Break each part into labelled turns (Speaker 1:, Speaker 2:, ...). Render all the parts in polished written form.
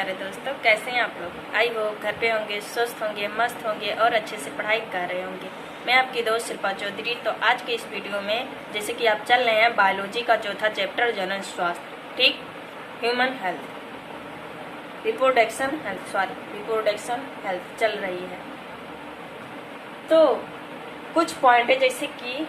Speaker 1: प्यारे दोस्तों, कैसे हैं आप लोग। आई होप घर पे होंगे, स्वस्थ होंगे, मस्त होंगे और अच्छे से पढ़ाई कर रहे होंगे। मैं आपकी दोस्त शिल्पा चौधरी। तो आज के इस वीडियो में जैसे कि आप चल रहे हैं बायोलॉजी का चौथा चैप्टर जनन स्वास्थ्य, ठीक, ह्यूमन हेल्थ, रिप्रोडक्शन हेल्थ चल रही है। तो कुछ पॉइंट है जैसे कि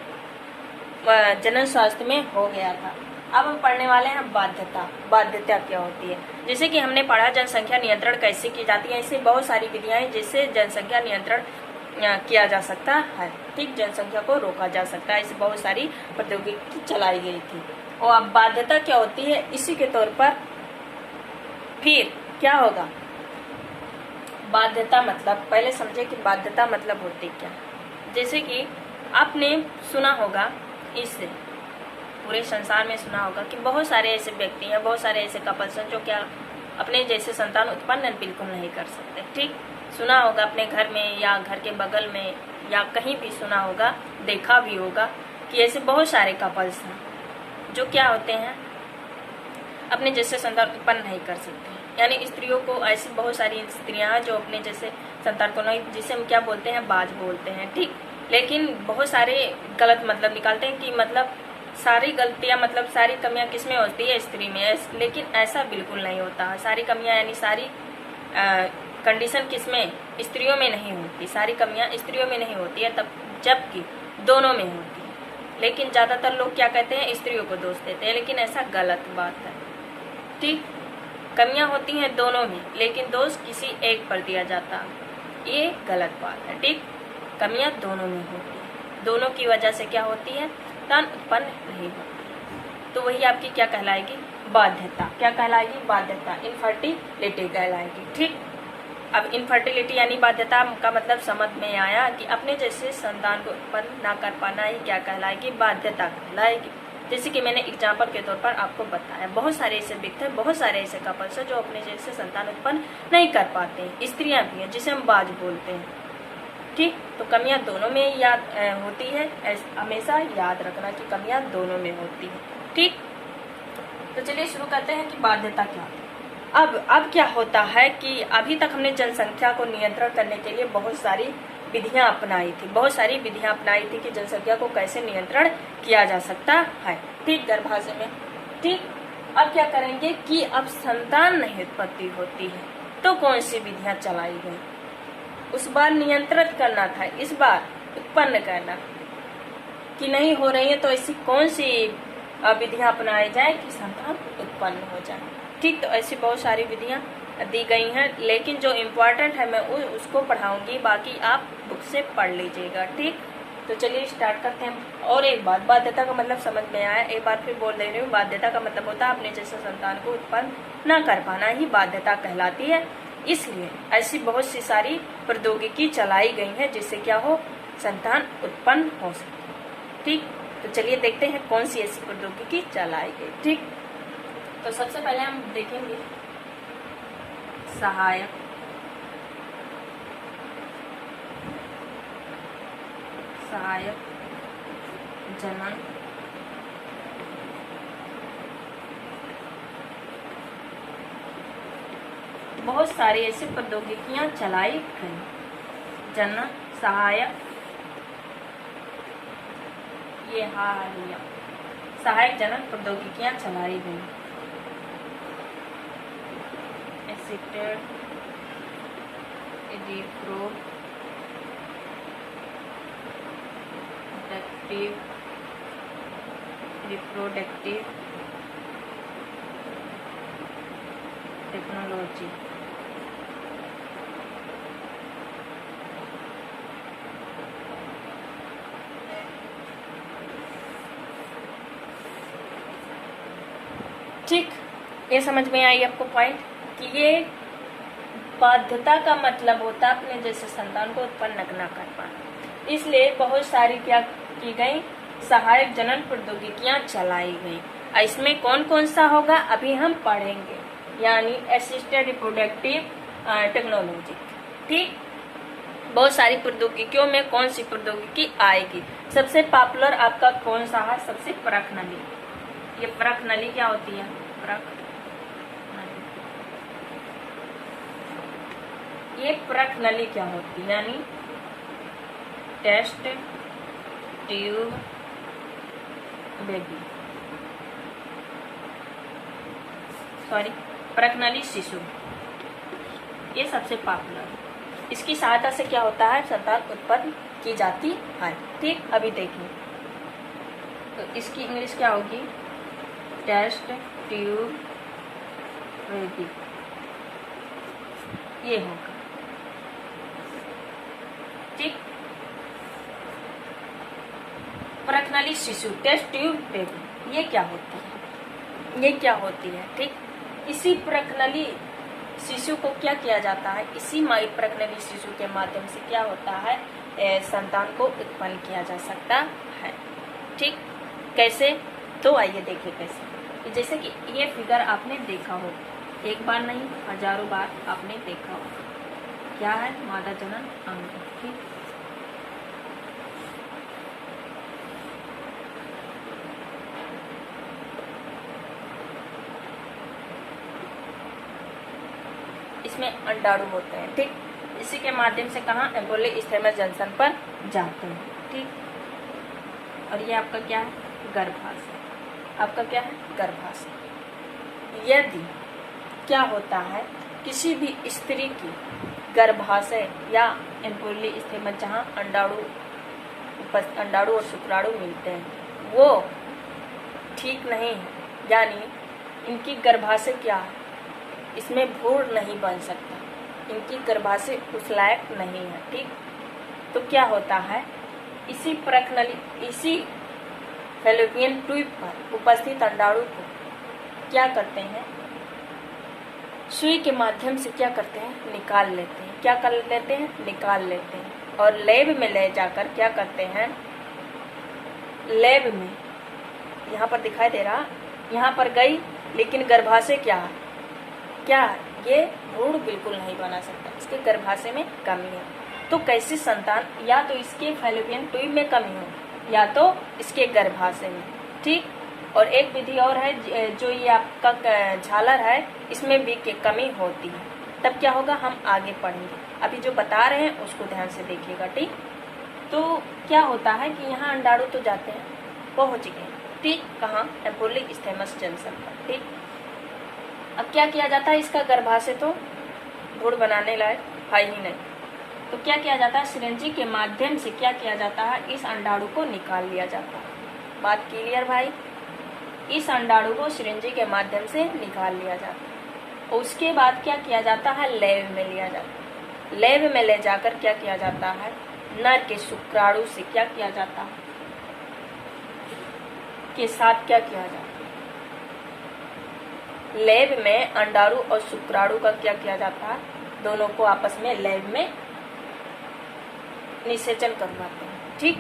Speaker 1: जनन स्वास्थ्य में हो गया था। अब हम पढ़ने वाले हैं बाध्यता क्या होती है। जैसे कि हमने पढ़ा जनसंख्या नियंत्रण कैसे की जाती है, ऐसे बहुत सारी विधियां हैं जिससे जनसंख्या नियंत्रण किया जा सकता है, ठीक, जनसंख्या को रोका जा सकता है। ऐसी बहुत सारी प्रौद्योगिकी चलाई गई थी। और अब बाध्यता क्या होती है, इसी के तौर पर फिर क्या होगा। बाध्यता मतलब पहले समझे कि बाध्यता मतलब होती क्या। जैसे कि आपने सुना होगा, इस पूरे संसार में सुना होगा कि बहुत सारे ऐसे व्यक्ति हैं, बहुत सारे ऐसे कपल्स हैं जो क्या अपने जैसे संतान उत्पन्न बिल्कुल नहीं कर सकते, ठीक। सुना होगा अपने घर में या घर के बगल में या कहीं भी सुना होगा, देखा भी होगा कि ऐसे बहुत सारे कपल्स हैं जो क्या होते हैं अपने जैसे संतान उत्पन्न नहीं कर सकते। यानी स्त्रियों को, ऐसी बहुत सारी स्त्रियां हैं जो अपने जैसे संतान को नहीं, जिसे हम क्या बोलते हैं, बाज बोलते हैं, ठीक। लेकिन बहुत सारे गलत मतलब निकालते हैं कि मतलब सारी गलतियां, मतलब सारी कमियां किसमें होती है, स्त्री में। लेकिन ऐसा बिल्कुल नहीं होता है। सारी कमियां यानी सारी कंडीशन किसमें, स्त्रियों में नहीं होती। सारी कमियां स्त्रियों में नहीं होती है, तब जबकि दोनों में होती है। लेकिन ज़्यादातर लोग क्या कहते हैं, स्त्रियों को दोष देते हैं, लेकिन ऐसा गलत बात है, ठीक। कमियां होती हैं दोनों में, लेकिन दोष किसी एक पर दिया जाता है, ये गलत बात है, ठीक। कमियां दोनों में होती है, दोनों की वजह से क्या होती है, संतान उत्पन्न नहीं होती। तो वही आपकी क्या कहलाएगी, बाध्यता। क्या कहलाएगी, बाध्यता, इनफर्टिलिटी कहलाएगी, ठीक। अब इनफर्टिलिटी यानी बाध्यता का मतलब समझ में आया कि अपने जैसे संतान को उत्पन्न ना कर पाना ही क्या कहलाएगी, बाध्यता कहलाएगी। जैसे कि मैंने एग्जाम्पल के तौर पर आपको बताया, बहुत सारे ऐसे व्यक्ति हैं, बहुत सारे ऐसे कपल्स हैं जो अपने जैसे संतान उत्पन्न नहीं कर पाते हैं। स्त्रियां भी हैं जिसे हम बाज बोलते हैं, ठीक। तो कमियां दोनों में याद होती है, हमेशा याद रखना कि कमियां दोनों में होती है, ठीक। तो चलिए शुरू करते हैं कि बाध्यता क्या है। अब क्या होता है कि अभी तक हमने जनसंख्या को नियंत्रण करने के लिए बहुत सारी विधियां अपनाई थी कि जनसंख्या को कैसे नियंत्रण किया जा सकता है, ठीक, गर्भाशय में, ठीक। अब क्या करेंगे कि अब संतान नहीं उत्पत्ति होती है तो कौन सी विधियां चलाई गई। उस बार नियंत्रित करना था, इस बार उत्पन्न करना कि नहीं हो रही है, तो ऐसी कौन सी विधियां अपनाई जाए कि संतान उत्पन्न हो जाए, ठीक। तो ऐसी बहुत सारी विधियां दी गई हैं, लेकिन जो इम्पोर्टेंट है मैं उसको पढ़ाऊंगी, बाकी आप बुक से पढ़ लीजिएगा, ठीक। तो चलिए स्टार्ट करते हैं। और एक बात, बाध्यता का मतलब समझ में आया, एक बार फिर बोल दे रही हूँ। बाध्यता का मतलब होता है अपने जैसे संतान को उत्पन्न न कर पाना ही बाध्यता कहलाती है। इसलिए ऐसी बहुत सी सारी प्रौद्योगिकी चलाई गई है जिससे क्या हो, संतान उत्पन्न हो सके, ठीक। तो चलिए देखते हैं कौन सी ऐसी प्रौद्योगिकी चलाई गई, ठीक। तो सबसे पहले हम देखेंगे सहायक जनन बहुत सारी ऐसी प्रौद्योगिकियां चलाई गई। जनन सहायक, ये हालिया सहायक जनन प्रौद्योगिकियां चलाई गई। एसिस्टेड रिप्रोडक्टिव टेक्नोलॉजी, ठीक। ये समझ में आई आपको पॉइंट कि ये बाध्यता का मतलब होता है अपने जैसे संतान को उत्पन्न न कर पाना। इसलिए बहुत सारी क्या की गई, सहायक जनन प्रौद्योगिकियां चलाई गई। इसमें कौन कौन सा होगा अभी हम पढ़ेंगे, यानी असिस्टेड रिप्रोडक्टिव टेक्नोलॉजी, ठीक। बहुत सारी प्रौद्योगिकियों में कौन सी प्रौद्योगिकी आएगी। सबसे पॉपुलर आपका कौन सा है, सबसे परख नली। ये परख नली क्या होती है, परख नली ये प्रकनली क्या होती है, यानी टेस्ट ट्यूब बेबी, सॉरी प्रकनली शिशु, ये सबसे पॉपुलर है। इसकी सहायता से क्या होता है, संतान उत्पन्न की जाती है। ठीक, अभी देखिए तो इसकी इंग्लिश क्या होगी, टेस्ट ट्यूब बेबी, ये होगा। ठीक, प्रकनली शिशु टेस्ट ट्यूब बेबी, ये क्या होती है, ये क्या होती है। ठीक, इसी प्रकनली शिशु को क्या किया जाता है, इसी माई प्रकनली शिशु के माध्यम से क्या होता है, संतान को उत्पन्न किया जा सकता है। ठीक, कैसे, तो आइए देखिए कैसे। जैसे कि ये फिगर आपने देखा हो, एक बार नहीं हजारों बार आपने देखा हो, क्या है, मादा जनन अंग। ठीक, इसमें अंडाणु होते हैं। ठीक, इसी के माध्यम से कहाँ, एम्ब्रियो स्टेमस जंक्शन पर जाते हैं। ठीक, और ये आपका क्या है, गर्भाशय, आपका क्या है, गर्भाशय। यदि क्या होता है, किसी भी स्त्री की गर्भाशय या एम्ब्रियो स्टेमस जहाँ अंडाणु और शुक्राणु मिलते हैं वो ठीक नहीं है, यानी इनकी गर्भाशय क्या है, इसमें भ्रूण नहीं बन सकता, इनकी गर्भाशय उस लायक नहीं है। ठीक, तो क्या होता है, इसी प्रकनली, इसी फैलोपियन ट्यूब पर उपस्थित अंडाणु को क्या करते हैं, सुई के माध्यम से क्या करते हैं, निकाल लेते हैं। क्या कर लेते हैं, निकाल लेते हैं, और लैब में ले जाकर क्या करते हैं, लैब में, यहाँ पर दिखाई दे रहा, यहाँ पर गई, लेकिन गर्भाशय क्या है, क्या ये भ्रूण बिल्कुल नहीं बना सकता, इसके गर्भाशय में कमी है। तो कैसे संतान, या तो इसके फैलोपियन ट्यूब में कमी हो या तो इसके गर्भाशय में। ठीक, और एक विधि और है जो ये आपका झालर है, इसमें भी कमी होती है। तब क्या होगा, हम आगे पढ़ेंगे, अभी जो बता रहे हैं उसको ध्यान से देखिएगा। ठीक, तो क्या होता है कि यहाँ अंडाणु तो जाते हैं, पहुँच गए। ठीक, कहाँ, एम्ब्रियो स्टेमस जंक्शन पर। ठीक, अब क्या किया जाता है, इसका गर्भाशय तो भ्रूण बनाने लायक है ही नहीं, तो क्या किया जाता है, सिरिंजी के माध्यम से क्या किया जाता है, इस अंडाणु को निकाल लिया जाता है। बात क्लियर भाई, इस अंडाणु को सिरिंजी के माध्यम से निकाल लिया जाता है। उसके बाद क्या किया जाता है, लैब में लिया जाता है। लैब में ले जाकर क्या किया जाता है, नर के शुक्राणु से क्या किया जाता है, के साथ क्या किया जाता है, लैब में अंडाणु और शुक्राणु का क्या किया जाता है, दोनों को आपस में लैब में निषेचन करवाते हैं। ठीक,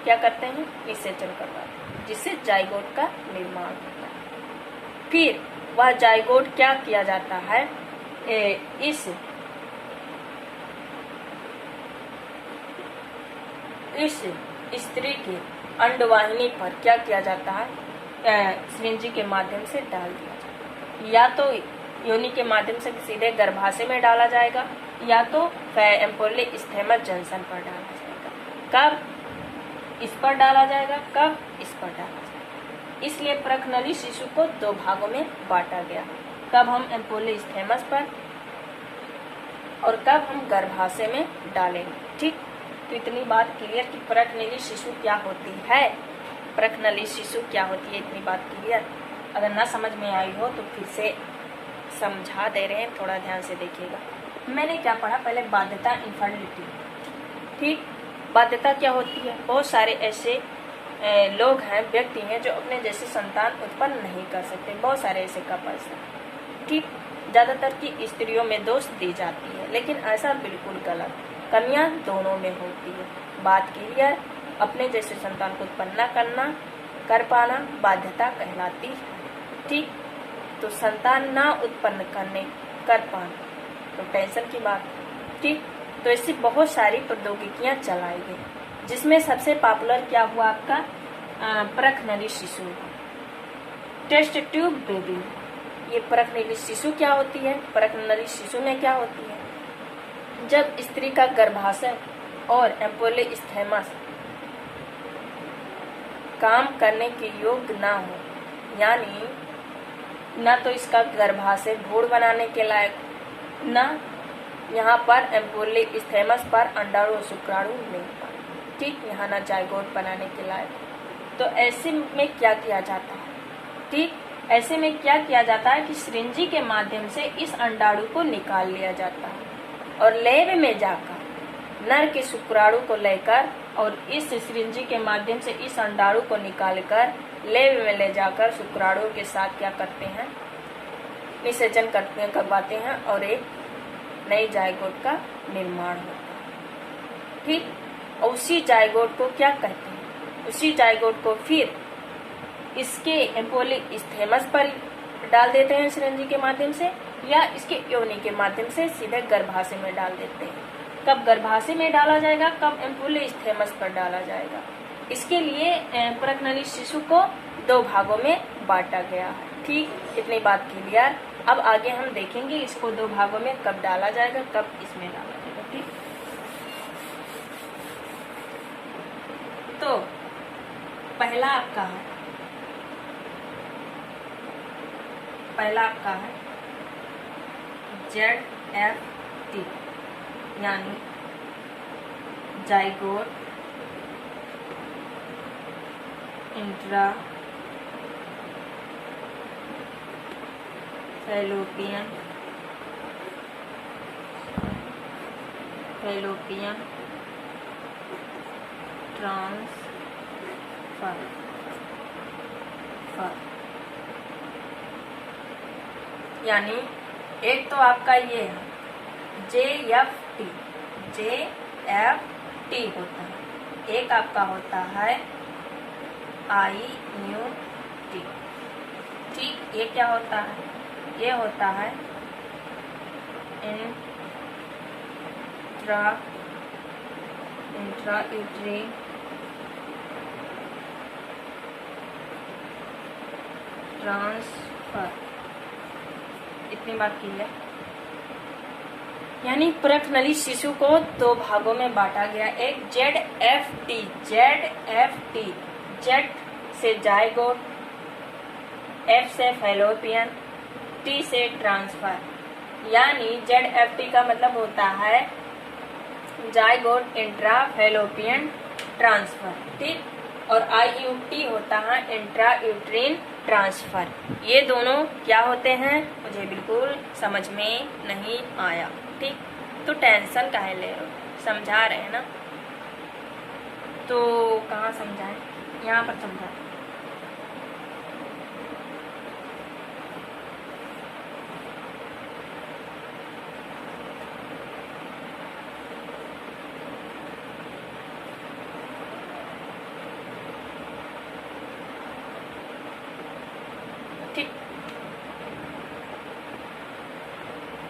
Speaker 1: क्या करते हैं, निषेचन करवाते हैं, जिससे जाइगोट का निर्माण होता है। फिर वह जाइगोट क्या किया जाता है, इस स्त्री की अंडवाहिनी पर क्या किया जाता है, सिरिंजी के माध्यम से डाल दिया जाता है। या तो योनि के माध्यम से सीधे गर्भाशय में डाला जाएगा, या तो एम्ब्रियो स्टेमस जंक्शन पर डाला जाएगा। कब, इस पर डाला जाएगा, कब, इस पर डाला जाएगा। इसलिए प्रकनली शिशु को दो भागों में बांटा गया, कब हम एम्ब्रियो स्टेमस पर और कब हम गर्भाशय में डालेंगे। ठीक, तो इतनी बात क्लियर कि प्रकनली शिशु क्या होती है, प्रकनली शिशु क्या होती है, इतनी बात क्लियर। अगर ना समझ में आई हो तो फिर से समझा दे रहे हैं, थोड़ा ध्यान से देखिएगा। मैंने क्या पढ़ा, पहले बाध्यता, इनफर्टिलिटी। ठीक, बाध्यता क्या होती है, बहुत सारे ऐसे लोग हैं, व्यक्ति हैं जो अपने जैसे संतान उत्पन्न नहीं कर सकते, बहुत सारे ऐसे कपल्स हैं। ठीक, ज़्यादातर की स्त्रियों में दोष दी जाती है, लेकिन ऐसा बिल्कुल गलत, कमियां दोनों में होती है। बात क्लियर, अपने जैसे संतान को उत्पन्न न करना, कर पाना बाध्यता कहलाती है। ठीक, तो संतान ना उत्पन्न करने, कर पाना तो टेंशन की बात। ठीक, तो ऐसी बहुत सारी प्रौद्योगिकियां चलाई गई, जिसमें सबसे पॉपुलर क्या हुआ आपका, प्रकनली शिशु, टेस्ट ट्यूब बेबी। ये प्रकनली शिशु क्या होती है, प्रकनली शिशु में क्या होती है, जब स्त्री का गर्भाशय और एम्पोलिस्थेमस काम करने के योग्य ना हो, यानी ना तो इसका गर्भाशय भ्रूण बनाने के लायक, ना यहाँ पर एम्पोलिस्थेमस पर अंडाणु और शुक्राणु नहीं पाए, ठीक, यहाँ ना जाइगोट बनाने के लायक। तो ऐसे में क्या किया जाता है, ठीक, ऐसे में क्या किया जाता है कि सिरिंजी के माध्यम से इस अंडाणु को निकाल लिया जाता है और लेब में जाकर नर के शुक्राणु को लेकर और इस सिरिंजी के माध्यम से इस अंडाणु को निकालकर लेब में ले जाकर शुक्राणु के साथ क्या करते हैं, निषेचन करवाते हैं और एक नई जाइगोट का निर्माण होता है, ठीक। और उसी जाइगोट को क्या कहते हैं, उसी जाइगोट को फिर इसके एम्पोलिस्थेमस पर डाल देते हैं सिरिंजी के माध्यम से, या इसके योनि के माध्यम से सीधे गर्भाशय में डाल देते हैं। कब गर्भाशय में डाला जाएगा, कब एम्पोलिस्थेमस पर डाला जाएगा, इसके लिए परकनली शिशु को 2 भागों में बांटा गया है, ठीक। इतनी बात क्लियर। अब आगे हम देखेंगे इसको 2 भागों में कब डाला जाएगा, कब इसमें डाला जाएगा, ठीक। तो पहला आपका है ZFT, यानी जाइगोट इंट्रा फैलोपियन ट्रांसफर, यानी एक तो आपका ये है JFT होता है, एक आपका होता है IUT, ठीक। ये क्या होता है, ये होता है इंट्रायूट्री ट्रांसफर। इतनी बात की है, यानी परकनली शिशु को 2 भागों में बांटा गया। एक ZFT, Z से जाइगोट, F से फैलोपियन, T से ट्रांसफर, यानी ZFT का मतलब होता है जाइगोट इंट्रा फैलोपियन ट्रांसफर, ठीक। और IUT होता है इंट्रा यूट्रीन ट्रांसफर। ये दोनों क्या होते हैं मुझे बिल्कुल समझ में नहीं आया, ठीक। तो टेंशन काहे ले रहे हो, समझा रहे हैं ना, तो कहाँ समझाएं, यहाँ पर समझाएं। ठीक,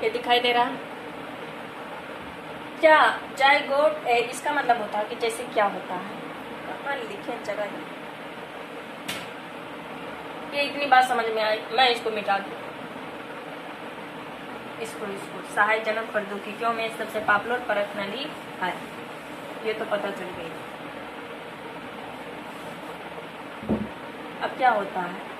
Speaker 1: ये दिखाई दे रहा है क्या, जाइगोट इसका मतलब होता है कि जैसे क्या होता है, कहाँ लिखे जगह, ये इतनी बात समझ में आई, मैं इसको मिटा दूँ, इसको सहायक जनक प्रौद्योगिकियों में सबसे पॉपुलर परकनली है, ये तो पता चल गई। अब क्या होता है,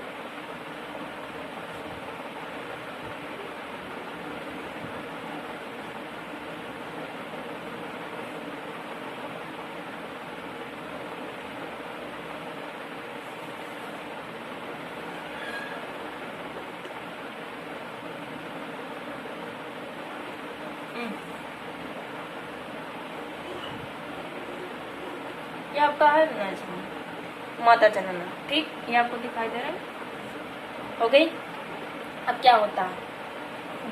Speaker 1: ये आपका है माता जनना, ठीक। ये आपको दिखाई दे रहा है, हो गई। अब क्या होता है,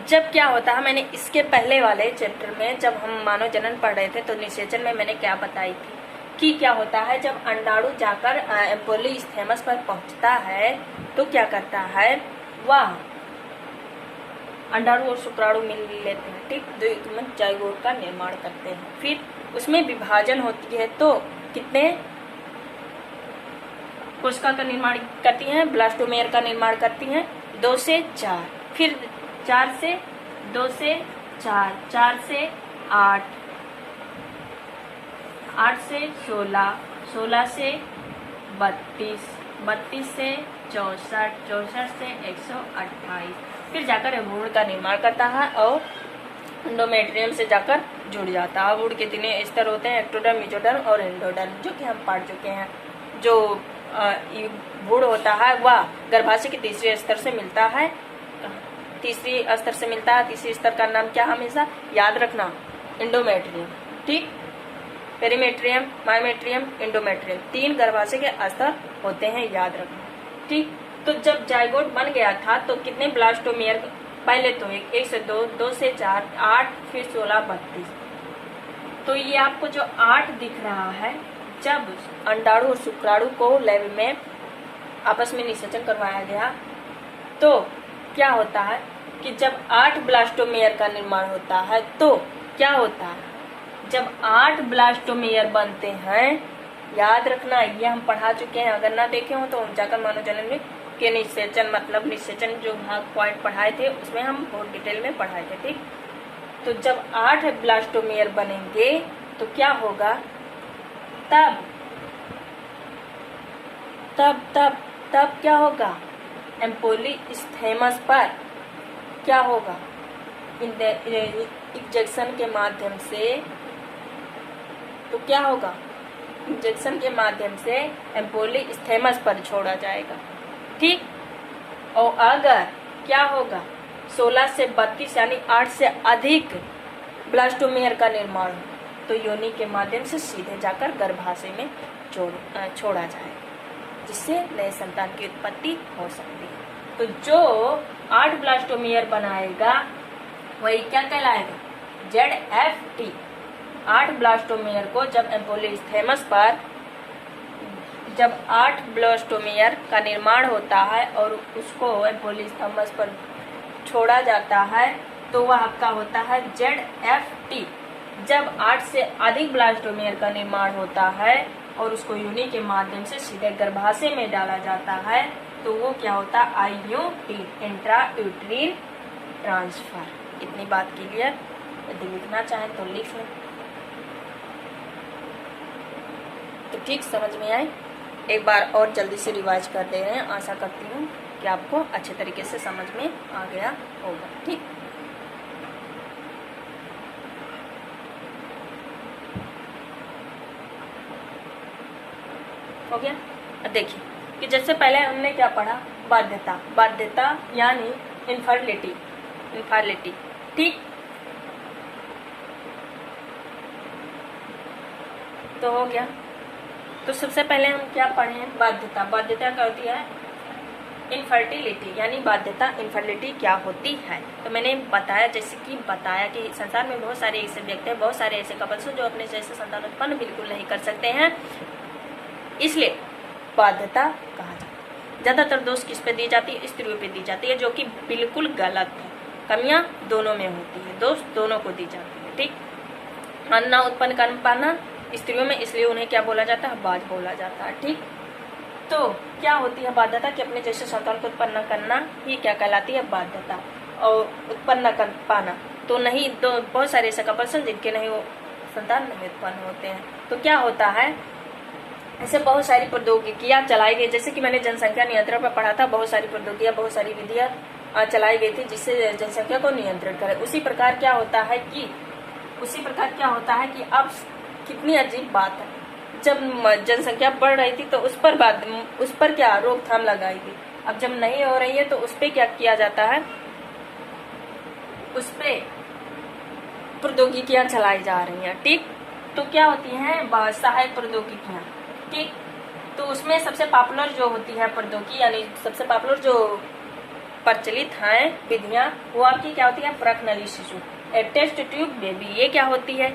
Speaker 1: जब क्या होता है, मैंने इसके पहले वाले चैप्टर में जब हम मानव जनन पढ़ रहे थे तो निषेचन में मैंने क्या बताई थी कि क्या होता है, जब अंडाणु जाकर एम्पोलिस्थेमस पर पहुंचता है तो क्या करता है, वह अंडाणु और शुक्राणु मिल लेते हैं, ठीक, जो युग्मक जाइगोट का निर्माण करते हैं। फिर उसमें विभाजन होती है तो कितने कोशिका का निर्माण करती हैं, ब्लास्टोमेयर का निर्माण करती हैं 2 से 4, फिर 2 से 4, 4 से 8, 8 से 16, 16 से 32, 32 से 64, 64 से 128, फिर जाकर भ्रूण का निर्माण करता है और एंडोमेट्रियम से जाकर जुड़ जाता है। भ्रूण के 3 स्तर होते हैं, एक्टोडर्म, मेसोडर्म और एंडोडर्म, जो कि हम पढ़ चुके हैं। जो भ्रूण होता है वह गर्भाशय के तीसरे स्तर से मिलता है, तीसरी स्तर से मिलता है। तीसरे स्तर का नाम क्या हमेशा याद रखना, एंडोमेट्रियम। ठीक, पेरीमेट्रियम, मायोमेट्रियम, एंडोमेट्रियम, 3 गर्भाशय के स्तर होते हैं, याद रखना। ठीक, तो जब जाइगोट बन गया था तो कितने ब्लास्टोमेयर, पहले तो 1 से 2, 2 से 4, 8, फिर 16, 32। तो ये आपको जो 8 दिख रहा है, जब अंडाणु और शुक्राणु को लैब में आपस में निषेचन करवाया गया तो क्या होता है कि जब 8 ब्लास्टोमेयर का निर्माण होता है तो क्या होता है, जब 8 ब्लास्टोमेयर बनते हैं, याद रखना, ये हम पढ़ा चुके हैं। अगर ना देखे हो तो जाकर मनोजनन में के निषेचन, मतलब निषेचन जो भाग पॉइंट पढ़ाए थे उसमें हम बहुत डिटेल में पढ़ाए थे। ठीक, तो जब 8 ब्लास्टोमेयर बनेंगे तो क्या होगा, तब क्या होगा, एम्पोलीस्थेमस पर क्या होगा, इंजेक्शन के माध्यम से, तो क्या होगा, इंजेक्शन के माध्यम से एम्पोलीस्थेमस पर छोड़ा जाएगा। ठीक, और अगर क्या होगा, 16 से 32 यानी 8 से अधिक ब्लास्टोमेयर का निर्माण हो तो योनि के माध्यम से सीधे जाकर गर्भाशय में छोड़ा जाएगा, जिससे नए संतान की उत्पत्ति हो सकती है। तो जो 8 ब्लास्टोमेयर बनाएगा वही क्या कहलाएगा, ZFT। 8 ब्लास्टोमेयर को जब एम्पोलीस्थेमस पर, जब 8 ब्लास्टोमेयर का निर्माण होता है और उसको एम्पोलीस्थेमस पर छोड़ा जाता है तो वह आपका होता है ZFT। जब 8 से अधिक ब्लास्टोमेयर का निर्माण होता है और उसको योनि के माध्यम से सीधे गर्भाशय में डाला जाता है तो वो क्या होता है, IUT, इंट्रायूट्रीन ट्रांसफर। इतनी बात क्लियर, यदि लिखना चाहें तो लिख लें। तो ठीक समझ में आए, एक बार और जल्दी से रिवाइज कर दे रहे हैं। आशा करती हूँ कि आपको अच्छे तरीके से समझ में आ गया होगा। ठीक, हो गया। अब देखिए कि जैसे पहले हमने क्या पढ़ा, बाध्यता यानी इनफर्टिलिटी। ठीक, तो हो गया। तो सबसे पहले हम क्या पढ़े हैं, बाध्यता क्या होती है, इनफर्टिलिटी, यानी बाध्यता, इनफर्टिलिटी क्या होती है। तो मैंने बताया, जैसे कि बताया कि संसार में बहुत सारे ऐसे व्यक्ति हैं, बहुत सारे ऐसे कपल्स हैं जो अपने जैसे संतान उत्पन्न बिल्कुल नहीं कर सकते हैं, इसलिए बाध्यता कहा जाता है। ज़्यादातर दोष किस पे दी जाती है, स्त्रियों पे दी जाती है, जो कि बिल्कुल गलत है। कमियां दोनों में होती है, दोष दोनों को दी जाती है। ठीक, अन्ना उत्पन्न कर पाना स्त्रियों में, इसलिए उन्हें क्या बोला जाता है, बाज बोला जाता है। ठीक, तो क्या होती है बाध्यता कि अपने जैसे संतान को उत्पन्न करना ही क्या कहलाती है, बाध्यता। और उत्पन्न कर पाना तो नहीं, तो बहुत सारे ऐसे कपल्स हैं जिनके नहीं वो संतान नहीं उत्पन्न होते हैं। तो क्या होता है, ऐसे बहुत सारी प्रौद्योगिकियां चलाई गई, जैसे कि मैंने जनसंख्या नियंत्रण पर पढ़ा था, बहुत सारी प्रौद्योगिकियां, बहुत सारी विधियां चलाई गई थी जिससे जनसंख्या को नियंत्रित करे। उसी प्रकार क्या होता है कि अब कितनी अजीब बात है, जब जनसंख्या बढ़ रही थी तो उस पर क्या रोकथाम लगाई गई। अब जब नहीं हो रही है तो उस पर क्या किया जाता है, उस पर प्रौद्योगिकियां चलाई जा रही हैं। ठीक, तो क्या होती हैं, सहायक प्रौद्योगिकियां। ठीक, तो उसमें सबसे पॉपुलर जो होती है प्रौद्योगिकी, यानी सबसे पॉपुलर जो प्रचलित हैं विधियां, वो आपकी क्या होती है, प्रखनली शिशु, टेस्ट ट्यूब बेबी। ये क्या होती है,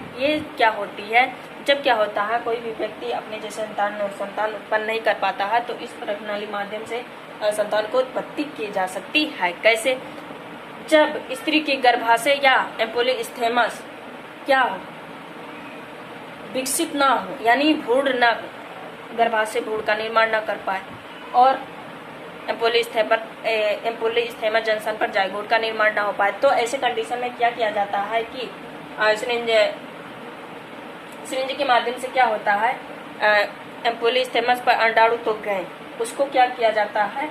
Speaker 1: जब क्या होता है, कोई भी व्यक्ति अपने जैसे संतान उत्पन्न नहीं कर पाता है तो इस प्रखनाली माध्यम से संतान को उत्पत्ति की जा सकती है। कैसे, जब स्त्री के गर्भाशय या एम्पोलीस्थेमस क्या हो, विकसित ना हो, यानी भ्रूण ना, गर्भाशय भ्रूण का निर्माण ना कर पाए और एम्पोलीस्थेमस जंक्शन पर जाइगोट का निर्माण ना हो पाए, तो ऐसे कंडीशन में क्या किया जाता है कि सिरिंज के माध्यम से क्या होता है, एम्पुली इस्थेमस पर अंडाणु तो गए, उसको क्या किया जाता है,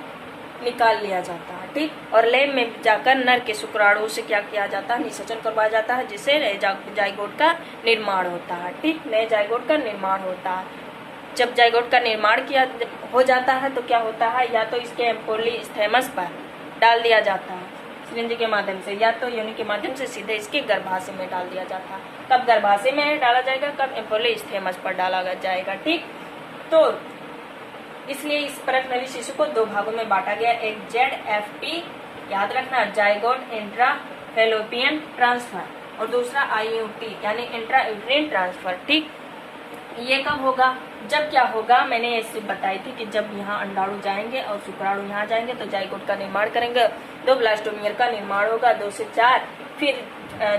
Speaker 1: निकाल लिया जाता है, ठीक। और लैब में जाकर नर के शुक्राणु से क्या किया जाता है, निषेचन करवाया जाता है, जिससे नए जाइगोट का निर्माण होता है, ठीक। नए जाइगोट का निर्माण होता है। जब जाइगोट का निर्माण किया हो जाता है तो क्या होता है, या तो इसके एम्पुली इस्थेमस पर डाल दिया जाता है सिरिंज के माध्यम से, या तो योनि के माध्यम से सीधे इसके गर्भाशय में डाल दिया जाता है। कब गर्भाशय में डाला जाएगा, कब एम्पुली इस्थेमस पर डाला जाएगा, ठीक। तो इसलिए इस परक नली शिशु को दो भागों में बांटा गया, एक ZFT याद रखना, जाइगोट इंट्रा फैलोपियन ट्रांसफर, और दूसरा IUT यानी इंट्रा यूट्राइन ट्रांसफर, ठीक। ये कब होगा, जब क्या होगा, मैंने ऐसे बताई थी कि जब यहाँ अंडाणु जाएंगे और शुक्राणु यहाँ जाएंगे तो जाइगोट का निर्माण करेंगे, 2 ब्लास्टोमियर का निर्माण होगा, 2 से 4, फिर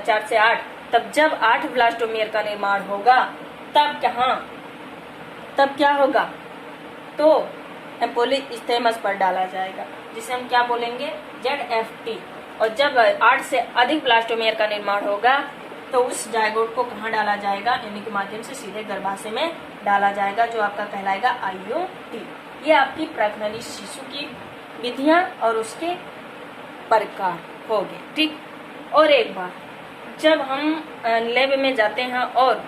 Speaker 1: 4 से 8, तब जब 8 ब्लास्टोमियर का निर्माण होगा तब क्या होगा, तो एम्पुली इस्थेमस पर डाला जाएगा, जिसे हम क्या बोलेंगे, ZFT। और जब 8 से अधिक ब्लास्टोमियर का निर्माण होगा तो उस जाइगोट को कहाँ डाला जाएगा, योनि के माध्यम से सीधे गर्भाशय में डाला जाएगा, जो आपका कहलाएगा IUT। ये आपकी प्राक्नली शिशु की विधियां और उसके प्रकार हो गए, ठीक। और एक बार जब हम लैब में जाते हैं और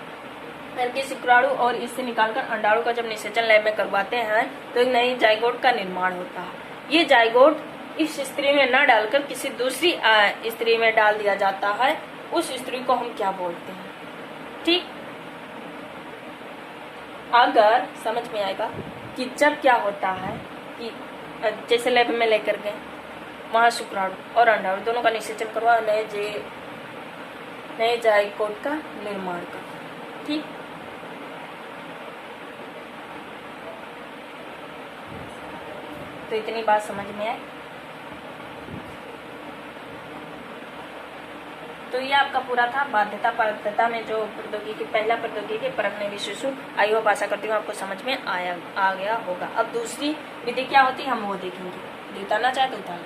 Speaker 1: नर के शुक्राणु और इससे निकालकर अंडाणु का जब निषेचन लैब में करवाते हैं तो एक नई जाइगोट का निर्माण होता है। ये जाइगोट इस स्त्री में न डालकर किसी दूसरी स्त्री में डाल दिया जाता है, उस स्त्री को हम क्या बोलते हैं, ठीक। अगर समझ में आएगा कि जब क्या होता है कि जैसे लैब में लेकर गए, वहाँ शुक्राणु और अंडाणु दोनों का निषेचन करवा, नए जाइगोट का निर्माण कर, ठीक। तो इतनी बात समझ में आए। तो ये आपका पूरा था बाध्यता परकता में जो प्रौद्योगिकी, पहला प्रौद्योगिकी परक नली शिशु। आई होप आशा करती हूँ आपको समझ में आ गया होगा। अब दूसरी विधि क्या होती है हम वो देखेंगे, जो उतारना चाहे तो उतार।